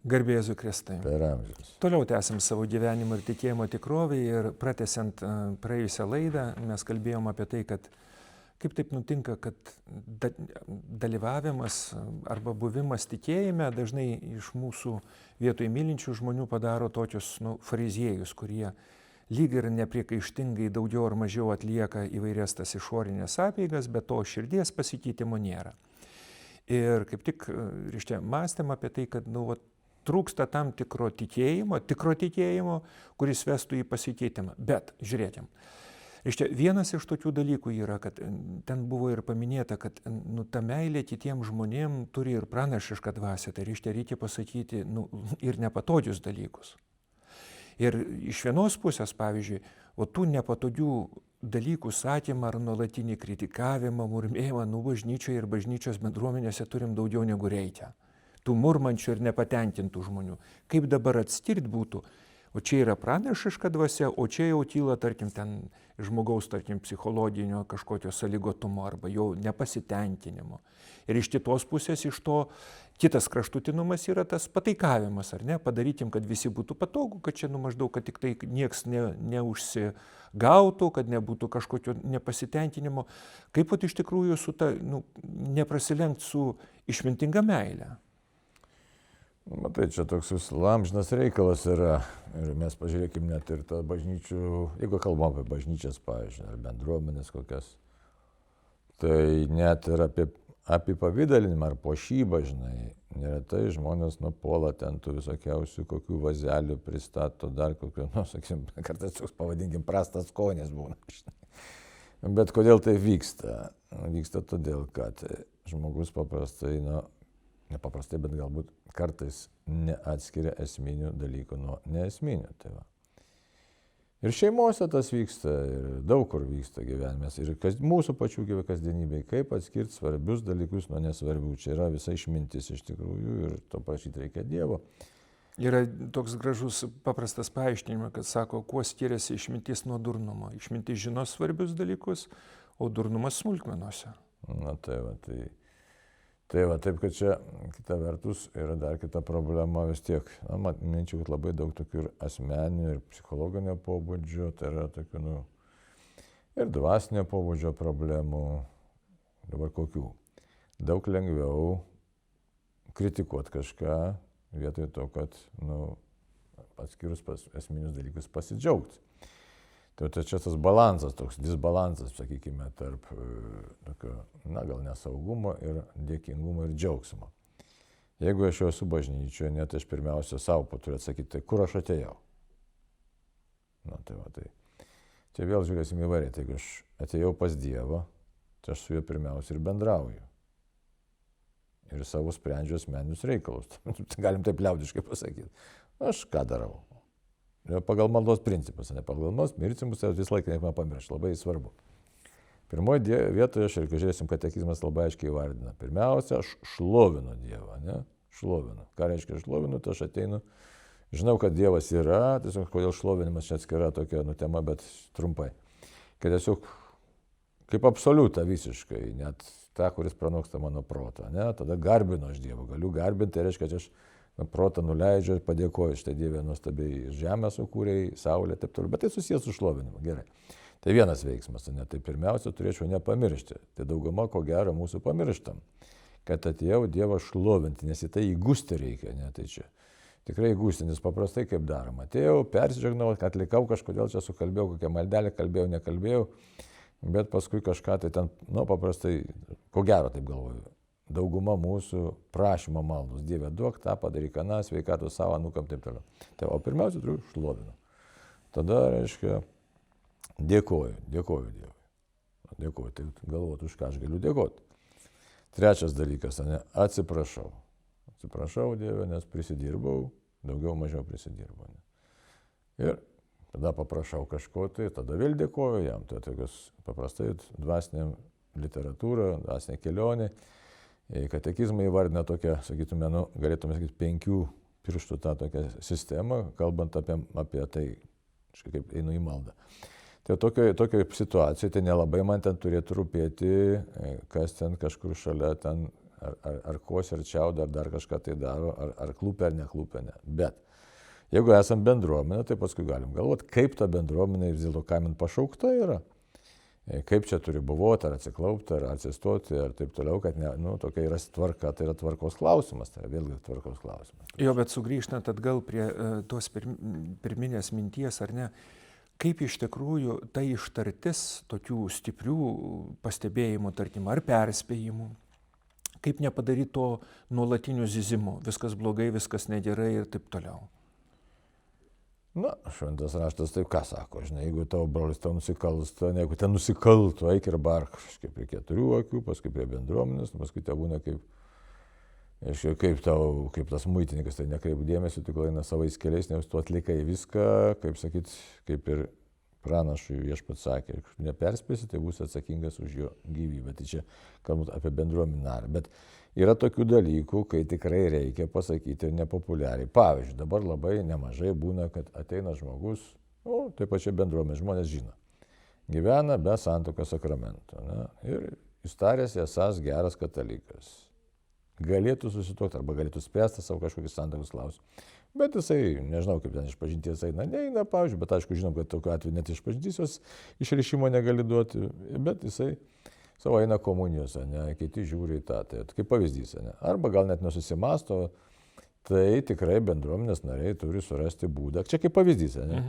Garbė Jėzui Kristai. Per amžius. Toliau tęsim savo gyvenimo ir tikėjimo tikrovį ir pratęsiant praėjusią laidą mes kalbėjom apie tai, kad kaip taip nutinka, kad dalyvavimas arba buvimas tikėjime dažnai iš mūsų vietoj mylinčių žmonių padaro tokius fariziejus, kurie lyg ir nepriekaištingai daugiau ar mažiau atlieka įvairias tas išorinės apeigas, bet to širdies pasikeitimo nėra. Ir kaip tik, mąstėm apie tai, kad trūksta tam tikro tikėjimo, kuris vestų į pasikeitimą. Bet, žiūrėkim, vienas iš tokių dalykų yra, kad ten buvo ir paminėta, kad ta meilė kitiems žmonėms turi ir pranašišką dvasią, tai reikia pasakyti ir nepatogius dalykus. Ir iš vienos pusės, pavyzdžiui, tų nepatogių dalykų sakymą ar nuolatinį kritikavimą, murmėjimą, bažnyčioje ir bažnyčios bendruomenėse turim daugiau negu reikia. Tų murmančių ir nepatenkintų žmonių. Kaip dabar atskirti būtų? O čia yra pranašiška dvasia, o čia jau tyla, tarkim, ten žmogaus, tarkim, psichologinio kažkokio sąlygotumo arba jo nepasitenkinimo. Ir iš kitos pusės, iš to kitas kraštutinumas yra tas pataikavimas, ar ne? Padarykim, kad visi būtų patogu, kad čia maždaug, kad tik tai nieks neužsigautų, kad nebūtų kažkokio nepasitenkinimo. Kaip iš tikrųjų su ta, neprasilenkt su išmintinga meile? Matai, čia toks amžinas reikalas yra. Ir mes pažiūrėkime net ir tą bažnyčių, jeigu kalbam apie bažnyčias, pavyzdžiui, ar bendruomenės kokias, tai net ir apie apipavydalinimą ar puošybą, žinai, neretai žmonės puola ten tų visokiausių kokių vazelių pristato, dar kokių, sakysim, kartais toks pavadinkim prastas skonis būna. Bet kodėl tai vyksta? Vyksta todėl, kad žmogus paprastai, nepaprastai, bet galbūt kartais neatskiria esminių dalykų nuo neesminių. Tai va. Ir šeimose tas vyksta, ir daug kur vyksta gyvenimas, ir mūsų pačių kasdienybėje, kaip atskirti svarbius dalykus nuo nesvarbių. Čia yra visa išmintis iš tikrųjų ir to prašyti reikia Dievo. Yra toks gražus paprastas paaiškinimas, kad sako, kuo skiriasi išmintis nuo durnumo. Išmintis žino svarbius dalykus, o durnumas smulkmenose. Tai va, taip, kad čia kita vertus yra dar kita problema vis tiek. Minčiau, kad labai daug tokių ir asmeninių, ir psichologinio pobūdžio, tai yra tokių, ir dvasinio pobūdžio problemų. Dabar kokių? Daug lengviau kritikuoti kažką, vietoj to, kad atskirus esminius dalykus pasidžiaugti. Tai čia tas balansas, toks disbalansas, sakykime, tarp tokio, gal nesaugumo ir dėkingumo ir džiaugsmo. Jeigu aš jau esu bažnyčioje, net aš pirmiausia savo turiu atsakyti, tai kur aš atėjau? Tai čia vėl žiūrėsim įvairiai, tai jeigu aš atėjau pas Dievą, tai aš su juo pirmiausia ir bendrauju. Ir savo sprendžiu asmeninius reikalus. Galim taip liaudiškai pasakyti. Aš ką darau? Pagal maldos principus, ne pagal maldos principus, visą laiką nepamiršti, labai svarbu. Pirmoje vietoje, žiūrėsim, katekizmas labai aiškiai įvardina. Pirmiausia, aš šlovinu Dievą, ne? Šlovinu. Ką reiškia šlovinu, tai aš ateinu, žinau, kad Dievas yra, tiesiog kodėl šlovinimas čia atskira tokia tema, bet trumpai. Kad tiesiog kaip absoliuta visiškai, net ta, kuris pranoksta mano protą, ne? Tada garbinu aš Dievą, galiu garbinti, tai reiškia, kad aš protą nuleidžiu ir padėkoju štai Dievė nuostabiai žemę sukūrei, saulę, taip toliau, bet tai susijęs su šlovinimu, gerai. Tai vienas veiksmas, ne? Tai pirmiausia turėčiau nepamiršti, tai dauguma ko gero mūsų pamirštam, kad atėjau Dievą šlovinti, nes į tai įgūsti reikia, ne? Tai čia tikrai įgūsti, nes paprastai kaip daroma, atėjau, persižegnau, atlikau kažkodėl čia sukalbėjau, kokią maldelę kalbėjau, nekalbėjau, bet paskui kažką tai ten, paprastai, ko gero taip galvoju. Dauguma mūsų prašymo maldos. Dieve, duok tą, padaryk aną, sveikatų savo, anūkam, taip toliau. Tai, o pirmiausia, turiu šlovinu. Tada, reiškia, dėkoju Dievui. Dėkoju, tai galvoti, už ką aš galiu dėkoti. Trečias dalykas, atsiprašau. Atsiprašau Dieve, nes prisidirbau, daugiau mažiau prisidirbau. Ne? Ir tada paprašau kažko, tai tada vėl dėkoju jam. Tai tokios paprastai dvasinė literatūra, dvasinė kelionė. Katekizmai įvardina tokią, sakytume, galėtume sakyti, 5 pirštų tą tokią sistemą, kalbant apie tai, kaip einu į maldą. Tai tokio situacijoje, tai nelabai man ten turėtų rūpėti, kas ten kažkur šalia ten ar kosi, ar čiaudo, ar dar kažką tai daro, ar klūpia, ar neklūpia. Ne. Bet jeigu esam bendruomenė, tai paskui galim galvoti, kaip ta bendruomenė vis dėlto kam jin pašaukta yra. Kaip čia turi buvoti, ar atsiklaupti, ar atsistoti, ar taip toliau, kad ne, tokia yra tvarka, tai yra tvarkos klausimas, tai yra vėlgi tvarkos klausimas. Jo, bet sugrįžtant atgal prie tos pirminės minties, ar ne, kaip iš tikrųjų ta ištartis tokių stiprių pastebėjimų, tarkim, ar perspėjimų, kaip nepadaryti to nuolatiniu zyzimu, viskas blogai, viskas negerai ir taip toliau. Na, šventas raštas taip ką sako, žinai, jeigu tavo brolis tau nusikalsta, jeigu ten nusikaltų, eik ir bark kažkaip prie 4 akių, paskui prie bendruomenės, paskui te būna kaip tas muitininkas, tai nekreip dėmesio, tik eina savais keliais, nes tu atlikai viską, kaip sakyt, kaip ir pranašui viešpats sakė, neperspėsi, tai bus atsakingas už jo gyvybę. Tai čia kalbant apie bendruomenę narį. Bet yra tokių dalykų, kai tikrai reikia pasakyti ir nepopuliariai. Pavyzdžiui, dabar labai nemažai būna, kad ateina žmogus, taip pačiai bendruomenė, žmonės žino, gyvena be santuokos sakramento. Ne? Ir jis tarėsi esąs geras katalikas. Galėtų susituokti arba galėtų spręsti savo kažkokį santuokos klausimą. Bet jisai, nežinau, kaip ten išpažinties neina, pavyzdžiui, bet aišku, žinom, kad tokiu atveju net išpažinties jos išrišimo negali duoti, bet jisai savo eina komunijos, ne, kiti žiūri į tą, tai kaip pavyzdys, ne. Arba gal net nesusimasto, tai tikrai bendruomenės nariai turi surasti būdą, čia kaip pavyzdys, ne,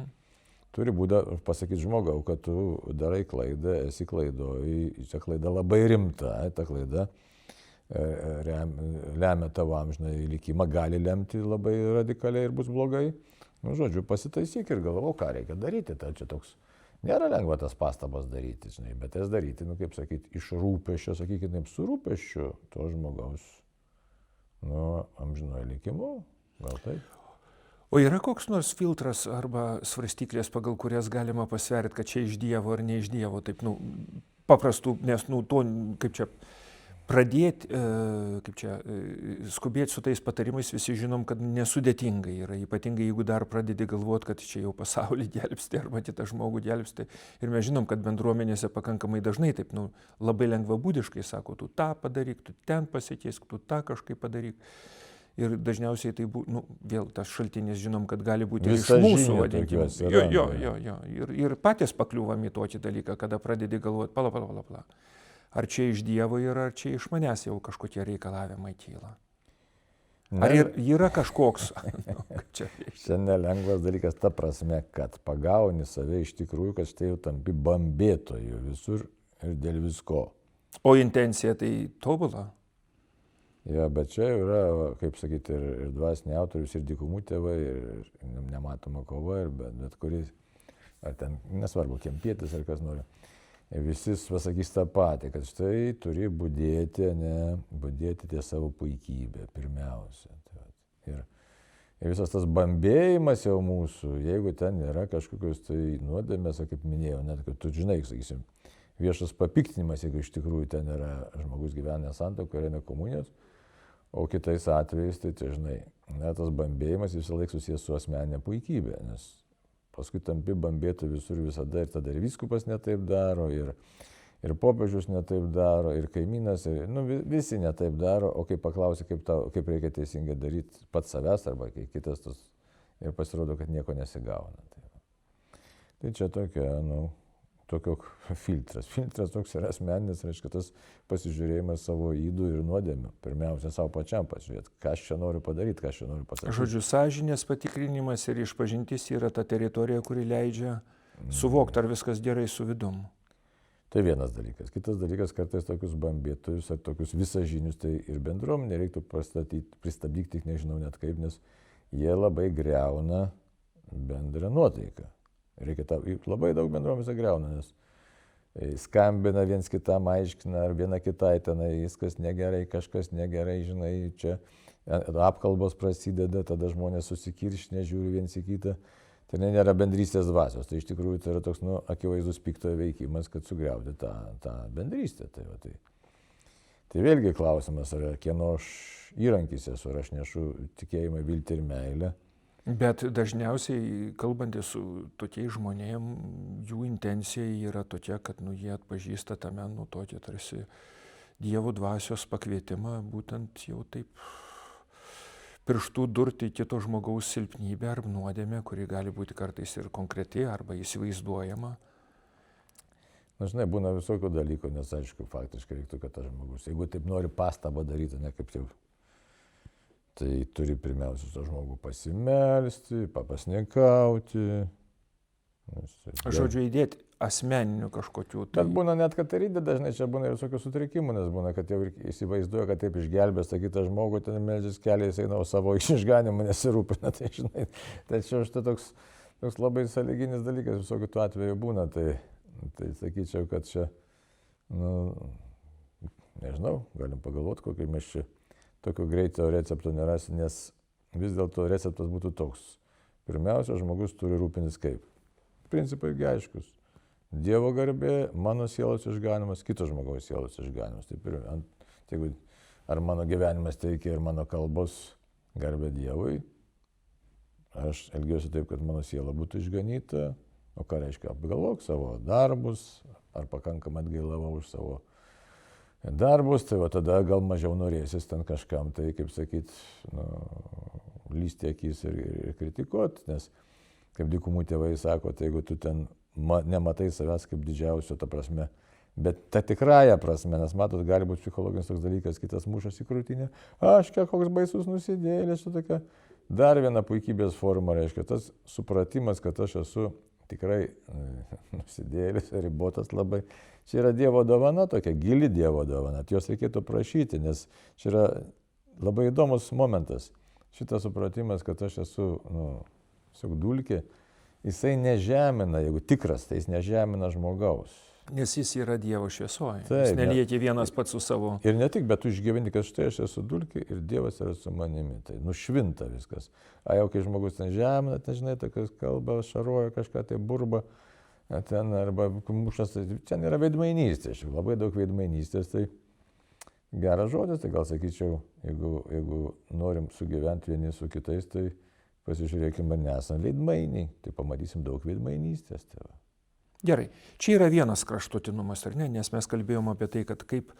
turi būdą pasakyti žmogau, kad tu darai klaidą, esi klaidoj, čia klaida labai rimta, ta klaida lemia tavo amžinai likimą, gali lemti labai radikaliai ir bus blogai. Nu, žodžiu, pasitaisyk ir galvau, ką reikia daryti. Tai čia toks, nėra lengva tas pastabas daryti, žinai, bet jas daryti, kaip sakyti, iš rūpesčio, sakykime, su rūpesčiu to žmogaus, amžinojo likimu, gal taip. O yra koks nors filtras arba svarstyklės, pagal kurias galima pasverti, kad čia iš Dievo ar ne iš Dievo, taip, paprastų, nes, to, kaip čia, pradėti, skubėti su tais patarimais, visi žinom, kad nesudėtingai yra, ypatingai jeigu dar pradedi galvoti, kad čia jau pasaulį gelbsti arba kitą žmogų gelbsti. Ir mes žinom, kad bendruomenėse pakankamai dažnai taip, labai lengvabūdiškai sako, tu tą padaryk, tu ten pasikeisk, tu tą kažkaip padaryk. Ir dažniausiai tai vėl tas šaltinis žinom, kad gali būti ir iš mūsų vadinkime. Jo. Ir patys pakliūvam į tokį dalyką, kada pradedi galvoti, pala. Ar čia iš Dievo yra, ar čia iš manęs jau kažkokie reikalavimai kyla? Ar yra kažkoks? Čia nelengvas dalykas ta prasme, kad pagauni save iš tikrųjų, kad štai jau tampi bambėtoju visur ir dėl visko. O intencija tai tobula? Ja, bet čia yra, kaip sakyti, ir dvasiniai autorius, ir dykumų tėvai, ir nematoma kova, ir bet kuris, ar ten, nesvarbu, kempietis ar kas nori. Visi pasakys tą patį, kad štai turi budėti ties savo puikybę pirmiausia. Ir visas tas bambėjimas jau mūsų, jeigu ten yra kažkokios tai nuodėmės, kaip minėjau, net kad tu žinai, sakysim, viešas papiktinimas, jeigu iš tikrųjų ten yra žmogus gyvenęs santuokoje, eina komunijos, o kitais atvejais, tai žinai, tas bambėjimas visą laiką susijęs su asmeninė puikybė, nes paskui tampi bambėtų visur visada ir tada ir vyskupas netaip daro, ir popiežius netaip daro, ir kaimynas, visi netaip daro, o kai paklausi, kaip reikia teisingai daryti pats savęs arba kai kitas, ir pasirodo, kad nieko nesigauna. Tai čia tokia, tokio filtras. Filtras toks yra asmeninis, reiškia tas pasižiūrėjimas savo ydų ir nuodėmių. Pirmiausia, savo pačiam pasižiūrėti, ką aš čia noriu padaryti, ką aš čia noriu pasakyti. Žodžiu, sąžinės patikrinimas ir išpažintis yra ta teritorija, kuri leidžia suvokti, ar viskas gerai su vidum. Tai vienas dalykas. Kitas dalykas, kartais tokius bambėtojus ar tokius visažinius, tai ir bendruomenė reiktų pristabdyti, tik nežinau net kaip, nes jie labai greuna bendrą nuotaiką. Labai daug bendruomenėse greuna, nes skambina viens kitam, aiškina, ar viena kitai tenai viskas negerai, kažkas negerai, žinai, čia apkalbos prasideda, tada žmonės susikiršinę, žiūri viens į kitą. Tai nėra bendrystės dvasios, tai iš tikrųjų tai yra toks akivaizdus piktojo veikimas, kad sugriauti tą bendrystę. Tai vėlgi klausimas, ar kieno įrankis esu, ar aš nešu tikėjimą, viltį ir meilę. Bet dažniausiai, kalbantys su tokiais žmonėm, jų intencija yra tokia, kad jie atpažįsta tame, tokį tarsi Dievo dvasios pakvietimą būtent jau taip pirštų durti į kito žmogaus silpnybę ar nuodėmę, kuri gali būti kartais ir konkreti arba įsivaizduojama. Na, žinai, būna visokių dalykų, nes aišku, faktiškai reiktų, kad tas žmogus, jeigu taip nori pastabą daryti, ne kaip jau, tai turi pirmiausia su to žmogu pasimelsti, papasnikauti. Žodžiu, įdėti asmeninių kažkokių. Bet būna net, kad ir įdė dažnai, čia būna ir visokių sutrikimų, nes būna, kad jau įsivaizduoja, kad taip išgelbės, tą kitą žmogų, ten meldžias keliais eina, o savo išganimą nesirūpina. Tai, žinai, tačiau štai toks labai sąlyginis dalykas, visokių tų atvejų būna. Tai sakyčiau, kad čia, nežinau, galim pagalvoti, kokį mes čia tokio greito recepto nerasim, nes vis dėlto receptas būtų toks. Pirmiausia, žmogus turi rūpintis kaip. Principai aiškus. Dievo garbė, mano sielos išganimas, kito žmogaus sielos išganimas. Tai ar mano gyvenimas teikia ir mano kalbos garbė Dievui, aš elgiuosi taip, kad mano siela būtų išganyta. O ką reiškia, apgalvok savo darbus, ar pakankamai atgailavau už savo darbus, tai va tada gal mažiau norėsis ten kažkam, tai kaip sakyt, lysti akis ir kritikuoti, nes kaip dykumų tėvai sako, tai jeigu tu ten nematai savęs kaip didžiausio, ta prasme, bet ta tikrąja prasme, nes matot, gali būti psichologinis toks dalykas, kitas mušas į krūtinę, aš koks baisus nusidėlės, čia tokia dar viena puikybės forma, reiškia, tas supratimas, kad aš esu tikrai nusidėlis, ribotas labai. Čia yra Dievo dovana, tokia gili Dievo dovana, jos reikėtų prašyti, nes čia yra labai įdomus momentas. Šitas supratimas, kad aš esu, tiesiog dulkė, jisai nežemina, jeigu tikras, tai jis nežemina žmogaus. Nes jis yra Dievo šviesoje. Taip, jis nelieki vienas pats su savo. Ir ne tik, bet tu išgyveni, kad štai aš esu dulkė ir Dievas yra su manimi. Tai nušvinta viskas. A jau kai žmogus ten žemina, ten žinai, tokias kalba, šaroja kažką, tai burba, ten arba mušas, tai ten yra veidmainystė. Labai daug veidmainystės, tai geras žodis, tai gal sakyčiau, jeigu norim sugyventi vieni su kitais, tai pasižiūrėkime, ar nesam veidmainiai, tai pamatysim daug veidmainystės. Tai Gerai, čia yra vienas kraštutinumas, ar ne, nes mes kalbėjom apie tai, kad kaip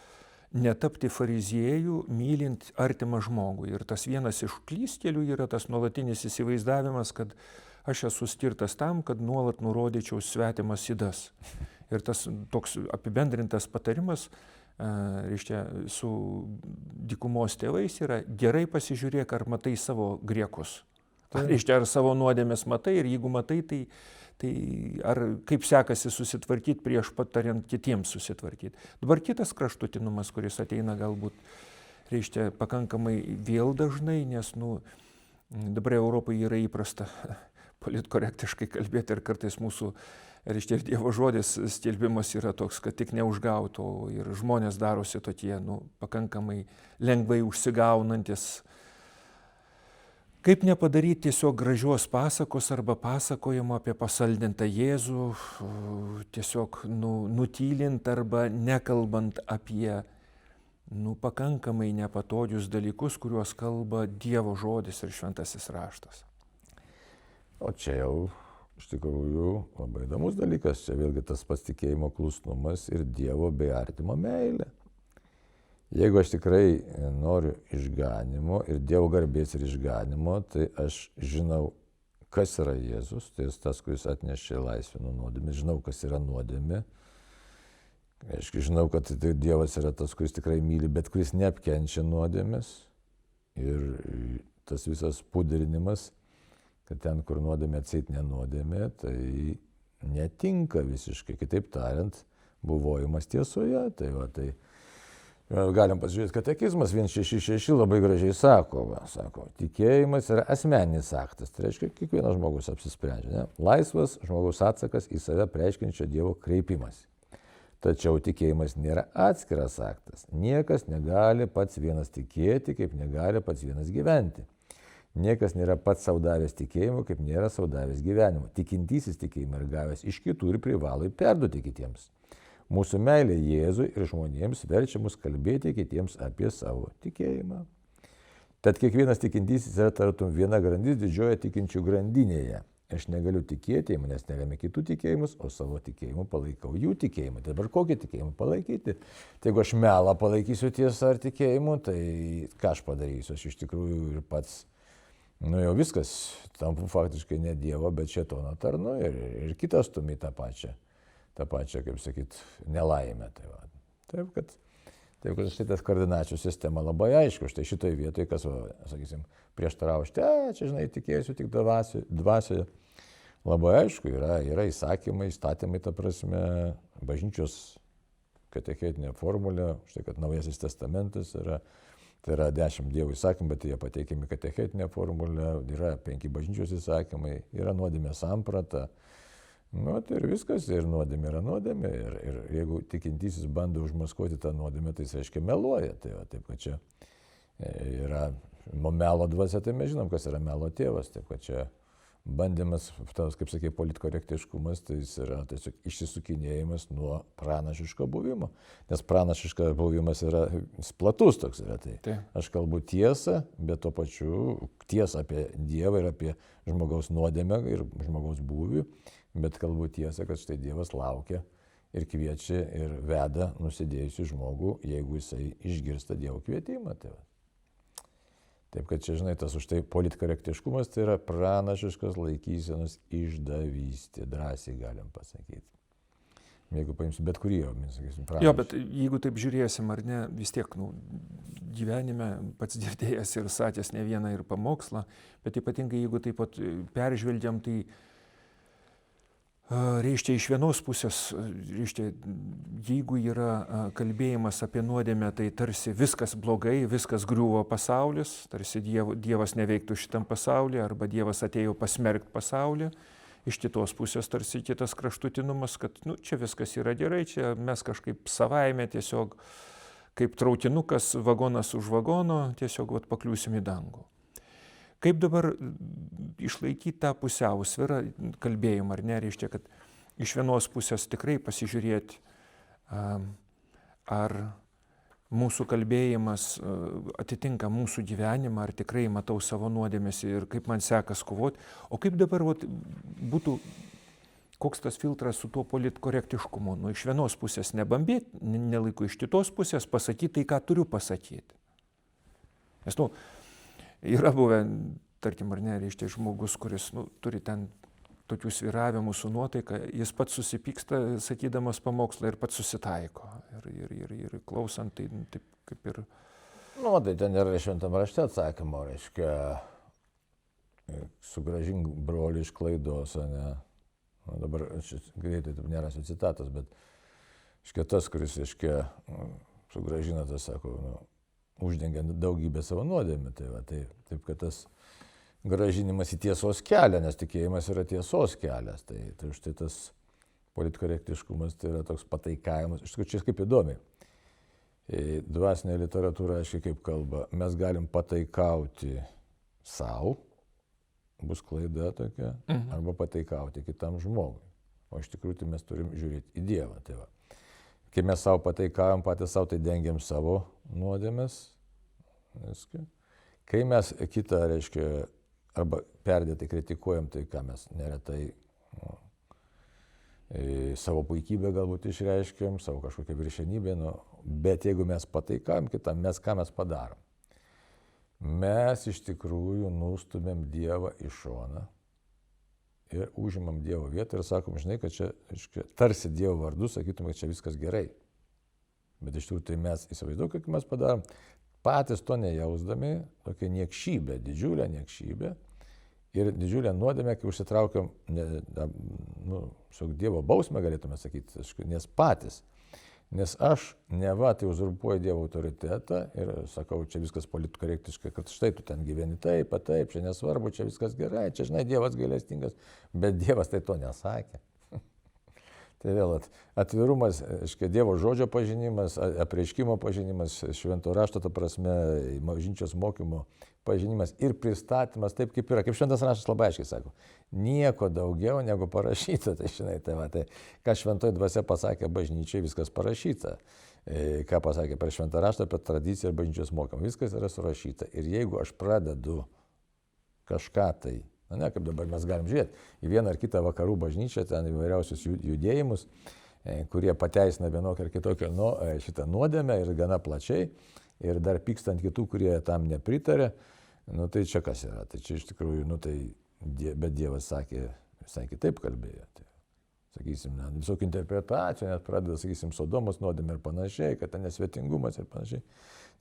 netapti fariziejų mylint artimą žmogų. Ir tas vienas iš klystkelių yra tas nuolatinis įsivaizdavimas, kad aš esu skirtas tam, kad nuolat nurodyčiau svetimas ydas. Ir tas toks apibendrintas patarimas, reiškia, su dykumos tėvais yra gerai pasižiūrėk, ar matai savo griekus. Reiškia, ar savo nuodėmės matai ir jeigu matai, tai ar kaip sekasi susitvarkyti prieš patariant kitiems susitvarkyti. Dabar kitas kraštutinumas, kuris ateina galbūt, reiškia, pakankamai vėl dažnai, nes, dabar Europoje yra įprasta politkorektiškai kalbėti ir kartais mūsų, reiškia, ir Dievo žodis skelbimas yra toks, kad tik neužgautų ir žmonės darosi tokie, pakankamai lengvai užsigaunantis. Kaip nepadaryti tiesiog gražios pasakos arba pasakojimo apie pasaldintą Jėzų, tiesiog nutylint arba nekalbant apie pakankamai nepatogius dalykus, kuriuos kalba Dievo žodis ir šventasis raštas. O čia jau iš tikrųjų labai įdomus dalykas, čia vėlgi tas pasitikėjimo klusnumas ir Dievo bei artimo meilė. Jeigu aš tikrai noriu išganimo ir Dievo garbės ir išganimo, tai aš žinau, kas yra Jėzus, tai jis tas, kuris atnešė laisvę nuo nuodėmės, žinau, kas yra nuodėmė. Aš žinau, kad tai Dievas yra tas, kuris tikrai myli, bet kuris neapkenčia nuodėmės. Ir tas visas pudrinimas, kad ten, kur nuodėmė atseit nenuodėmė, tai netinka visiškai. Kitaip tariant, buvojimas tiesoje. Tai galim pasižiūrėti, katekizmas 166 labai gražiai sako, tikėjimas yra asmeninis aktas, tai reiškia, kiekvienas žmogus apsisprendžia. Ne? Laisvas žmogaus atsakas į save reiškiančio Dievo kreipimas. Tačiau tikėjimas nėra atskiras aktas. Niekas negali pats vienas tikėti, kaip negali pats vienas gyventi. Niekas nėra pats sau davęs tikėjimo, kaip nėra sau davęs gyvenimo. Tikintysis tikėjimą yra gavęs iš kitų ir privalo perduoti kitiems. Mūsų meilė Jėzui ir žmonėms verčia mus kalbėti kitiems apie savo tikėjimą. Tad kiekvienas tikintysis yra tartum viena grandis didžioje tikinčių grandinėje. aš negaliu tikėti, manęs neremia kitų tikėjimus, o savo tikėjimu palaikau jų tikėjimą. Tai dabar kokį tikėjimą palaikyti? Tai jeigu aš melą palaikysiu tiesą ar tikėjimu, tai ką aš padarysiu? Aš iš tikrųjų ir pats, jau viskas, tampu faktiškai ne Dievo, bet šėtono tarnu ir kitas stumi tą pačią, kaip sakyt, nelaimę. Taip, kad šitas koordinačių sistema labai aišku. Štai šitoje vietoje, kas, sakysim, prieštarauja, čia, žinai, tikėsiu tik dvasioje. Labai aišku, yra įsakymai, įstatymai, ta prasme, bažnyčios katechetinė formulė, štai kad Naujasis testamentas yra, tai yra 10 Dievo įsakymai, bet jie pateikiami katechetinė formulė, yra 5 bažnyčios įsakymai, yra nuodėmė samprata. Tai ir viskas, ir nuodėmė yra nuodėmė, ir jeigu tikintysis bando užmaskuoti tą nuodėmę, tai jis reiškia meluoja. Taip, kad čia yra melo dvasia, tai mes žinom, kas yra melo tėvas, taip, kad čia bandymas, tas, kaip sakė, politkorektiškumas, tai jis yra tiesiog išsisukinėjimas nuo pranašiško buvimo, nes pranašiškas buvimas yra platus toks yra. Tai aš kalbu tiesą, bet tuo pačiu tiesą apie Dievą ir apie žmogaus nuodėmę ir žmogaus būvį. Bet kalbu tiesą, kad štai Dievas laukia ir kviečia ir veda nusidėjusių žmogų, jeigu jisai išgirsta Dievo kvietimą. Taip, kad čia, žinai, tas už tai politkorektiškumas, tai yra pranašiškos laikysenos išdavystė, drąsiai galim pasakyti. Jeigu paimsim bet kurį, sakysim, pranašą. Jo, bet jeigu taip žiūrėsim, ar ne, vis tiek, gyvenime pats girdėjęs ir sakęs ne vieną ir pamokslą, bet ypatingai jeigu taip pat peržvelgiam, tai reiškia iš vienos pusės, jeigu yra kalbėjimas apie nuodėmę, tai tarsi viskas blogai, viskas griuvo pasaulis, tarsi Dievas neveiktų šitam pasaulyje, arba Dievas atėjo pasmerkti pasaulį. Iš kitos pusės tarsi kitas kraštutinumas, kad čia viskas yra gerai, čia mes kažkaip savaime tiesiog kaip trautinukas, vagonas už vagono, tiesiog pakliūsim į dangų. Kaip dabar išlaikyti tą pusiausvyrą kalbėjimą, ar ne, reiškia, kad iš vienos pusės tikrai pasižiūrėti, ar mūsų kalbėjimas atitinka mūsų gyvenimą, ar tikrai matau savo nuodėmės ir kaip man sekas kovoti, o kaip dabar būtų, koks tas filtras su tuo politkorektiškumu, iš vienos pusės nebambėti, nelaiku, iš kitos pusės pasakyti tai, ką turiu pasakyti. Nes, yra buvę, tarkim, ar ne, reiškia žmogus, kuris turi ten tokių svyravimų su nuotaika, jis pats susipyksta, sakydamas pamokslą ir pats susitaiko. Ir klausant, tai taip kaip ir... Tai ten yra šventam rašte atsakymo, reiškia, sugrąžink brolį iš klaidos, ne? Dabar greitai nerasiu citatas, bet reiškia tas, kuris, reiškia, sugrąžina, tas sako, uždengiant daugybę savo nuodėmę. Taip, kad tas grąžinimas į tiesos kelią, nes tikėjimas yra tiesos kelias. Tai štai tas politkorektiškumas tai yra toks pataikavimas. Iš tikrųjų, čia kaip įdomi. Dvasinė literatūra, aiškiai kaip kalba, mes galim pataikauti savo, bus klaida tokia, arba pataikauti kitam žmogui. O iš tikrųjų, tai mes turim žiūrėti į Dievą. Kai mes savo pataikavom, patys savo, tai dengiam savo nuodėmes. Kai mes kitą, reiškia, arba perdėtai kritikuojam, tai ką mes neretai savo puikybę galbūt išreiškiam, savo kažkokią viršenybę, bet jeigu mes pataikavom kitam, ką mes padarom? Mes iš tikrųjų nustumėm Dievą į šoną ir užimam Dievo vietą ir sakom, žinai, kad čia, tarsi Dievo vardu, sakytume, kad čia viskas gerai. Bet iš tikrųjų tai mes įsivaizduojame, kaip mes padarom, patys to nejausdami, tokia niekšybė, didžiulė niekšybė ir didžiulė nuodėmė, kai užsitraukiam, su Dievo bausmę galėtume sakyti, nes patys. Nes aš neva tai uzurpuoju Dievo autoritetą ir sakau, čia viskas politkorektiškai, kad štai tu ten gyveni taip, čia nesvarbu, čia viskas gerai, čia, žinai, Dievas gailestingas, bet Dievas tai to nesakė. Tai vėl atvirumas, Dievo žodžio pažinimas, apreiškimo pažinimas, švento rašto, ta prasme, bažnyčios mokymo pažinimas ir pristatymas taip, kaip yra. Kaip šventas raštas labai aiškiai sako, nieko daugiau negu parašyta. Tai, žinai, tai ką šventoji dvasia pasakė bažnyčiai, viskas parašyta. Ką pasakė per šventą raštą, apie tradiciją ir bažnyčios mokymą, viskas yra surašyta. Ir jeigu aš pradedu kažką tai Ne, kaip dabar mes galim žiūrėti į vieną ar kitą vakarų bažnyčią, ten įvairiausius judėjimus, kurie pateisina vienokią ar kitokią šitą nuodėmę ir gana plačiai, ir dar pykstant kitų, kurie tam nepritarė, nu tai čia kas yra? Tai čia iš tikrųjų, nu tai, bet Dievas sakė, visai kitaip kalbėjo. Tai, sakysim, visokių interpretacijų, net pradeda, sakysim, Sodomos nuodėmė ir panašiai, kad ten nesvetingumas ir panašiai.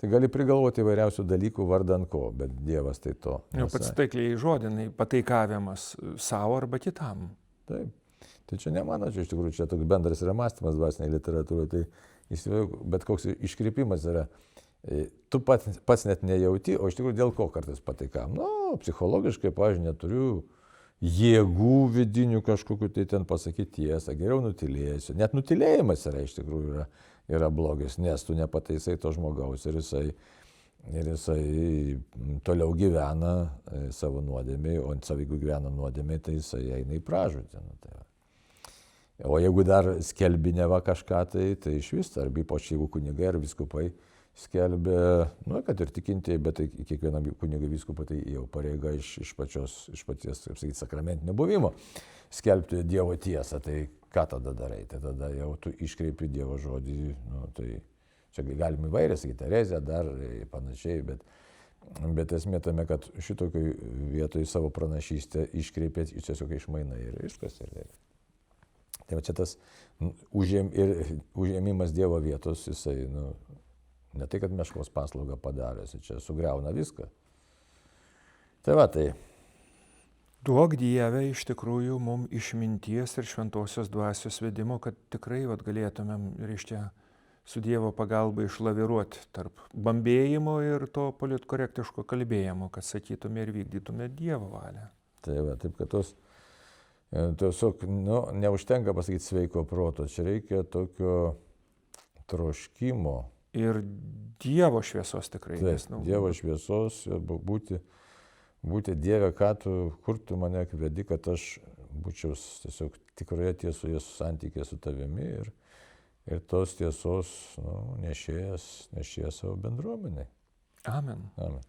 Tai gali prigalvoti įvairiausių dalykų vardan ko, bet Dievas tai to nesakė. Jau pats taikliai žodinai, pataikavimas savo arba kitam. Taip. Tai čia ne mano, čia iš tikrųjų čia toks bendras yra mąstymas dvasiniai literatūroje, tai bet koks iškrypimas yra. Tu pats net nejauti, o iš tikrųjų dėl ko kartais pataikam? Nu, psichologiškai, pavyzdžiui, neturiu jėgų vidinių kažkokiu tai ten pasakyti tiesą, geriau nutilėsiu. Net nutilėjimas yra iš tikrųjų yra blogis, nes tu nepataisai to žmogaus ir jisai toliau gyvena savo nuodėmį, o jeigu gyvena nuodėmį, tai jisai eina į pražūtį. Nu, tai o jeigu dar skelbi neva kažką, tai iš vis, ar ypač jeigu kunigai ar vyskupai skelbia, nu, kad ir tikintieji, bet tai kiekvienam kunigui vyskupui tai jau pareiga iš paties, kaip sakyti, sakramentinio buvimo skelbti Dievo tiesą, tai ką tada darai? Tai tada jau tu iškreipi Dievo žodį, nu, tai čia galime įvairiai sakyti, erezija dar panašiai, bet esmė tame, kad šitokioj vietoj savo pranašystę iškreipė, tiesiog išmainai ir viskas. Tai va čia tas užėmimas Dievo vietos, jisai, nu, ne tai, kad meškos paslaugą padarėsi, čia sugriauna viską. Tai va, tai. Duok Dieve iš tikrųjų mums išminties ir šventosios dvasios vedimo, kad tikrai galėtumėm reiškia su Dievo pagalba išlaviruoti tarp bambėjimo ir to politkorektiško kalbėjimo, kad sakytume ir vykdytume Dievo valią. Tai va, taip, kad tiesiog, nu, neužtenka pasakyti sveiko proto, čia reikia tokio troškimo. Ir Dievo šviesos tikrai. Taip, Dievo šviesos, būti Dieve, kur tu mane vedi, kad aš būčiau tiesiog tikroje tiesoje santykė su tavimi ir tos tiesos nešėjas savo bendruomeniai. Amen. Amen.